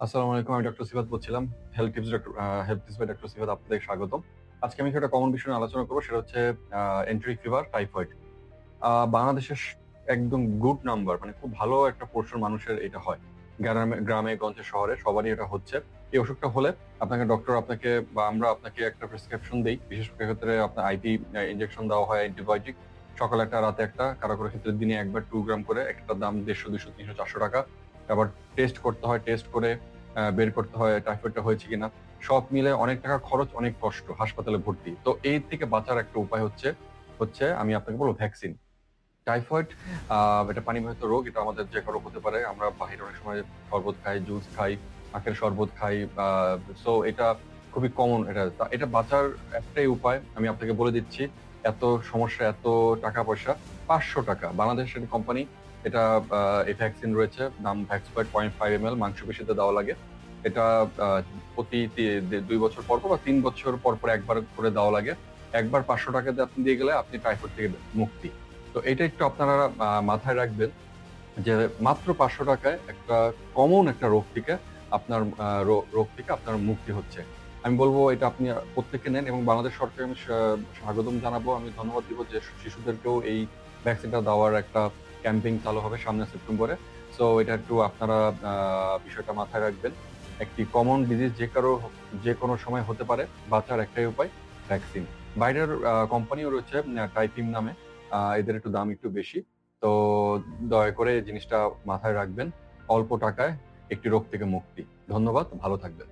আসসালামু আলাইকুম। আমি ডক্টর সিফাত বলছিলাম। হেলথ টিপস বাই ডক্টর সিফাত আপনাদের স্বাগতম। আজকে আমি একটা কমন বিষয় নিয়ে আলোচনা করব সেটা হচ্ছে এন্টেরিক ফিভার, টাইফয়েড। বাংলাদেশের একদম গুড নাম্বার মানে খুব ভালো একটা পোরশন মানুষের এটা হয়। গ্রামে গঞ্জে শহরে সবারই এটা হচ্ছে। এই অসুখটা হলে ডক্টর আপনাকে বা আমরা আপনাকে একটা প্রেসক্রিপশন দেই। বিশেষ করে ক্ষেত্রে আপনার আইভি ইনজেকশন দেওয়া হয় অ্যান্টিবায়োটিক। সকালে একটা রাতে একটা, কারো ক্ষেত্রে দিনে ১ বার 2 গ্রাম করে। একটার দাম ৳১৫০, ৳২০০, ৳৩০০, ৳৪০০। আবার টেস্ট করতে হয়। টেস্ট করে বের করতে হয় টাইফয়েডটা হয়েছে কিনা। সব মিলে অনেক টাকা খরচ, অনেক কষ্ট, হাসপাতালে ভর্তি। তো এই থেকে বাঁচার একটা উপায় হচ্ছে হচ্ছে আমি আপনাকে বলব ভ্যাকসিন। টাইফয়েড এটা পানিবাহিত রোগ। এটা আমাদের যে কারো হতে পারে। আমরা বাহিরে অনেক সময় শরবত খাই, জুস খাই, আখের শরবত খাই। সো এটা খুবই কমন এটা। এটা বাঁচার একটাই উপায় আমি আপনাকে বলে দিচ্ছি। এত সমস্যা, এত টাকা-পয়সা ৳৫০০ বাংলাদেশের কোম্পানি এটা আ এই ভ্যাকসিন রয়েছে। নাম ভ্যাক্সপ্লয়েড 0.5 ml মাংসপেশিতে দেওয়া লাগে। এটা আ প্রতি ২ বছর পর বা ৩ বছর পর ১ বার করে দেওয়া লাগে। একবার ৳৫০০ দিয়ে আপনি দিয়ে গেলে আপনি টাইফয়েড থেকে মুক্তি। তো এটা একটু আপনারা মাথায় রাখবেন যে মাত্র ৳৫০০ য় একটা কমন একটা রোগ থেকে আপনার আ রো রোগ থেকে আপনার মুক্তি হচ্ছে। আমি বলব এটা আপনি প্রত্যেকে নেন এবং বাংলাদেশ সরকারকে আমি স্বাগতম জানাবো। আমি ধন্যবাদ দিব যে শিশুদেরকেও এই ভ্যাকসিনটা দেওয়ার একটা ক্যাম্পেইন চালু হবে সামনের সেপ্টেম্বরে। সো এটা একটু আপনারা আ বিষয়টা মাথায় রাখবেন। একটি কমন ডিজিজ যেকোনো সময় হতে পারে। বাঁচার একটাই উপায় ভ্যাকসিন। বাইরের কোম্পানিও রয়েছে টাইপিম নামে। এদের একটু দাম একটু বেশি। তো দয়া করে এই জিনিসটা মাথায় রাখবেন। অল্প টাকায় একটি রোগ থেকে মুক্তি। ধন্যবাদ। ভালো থাকবেন।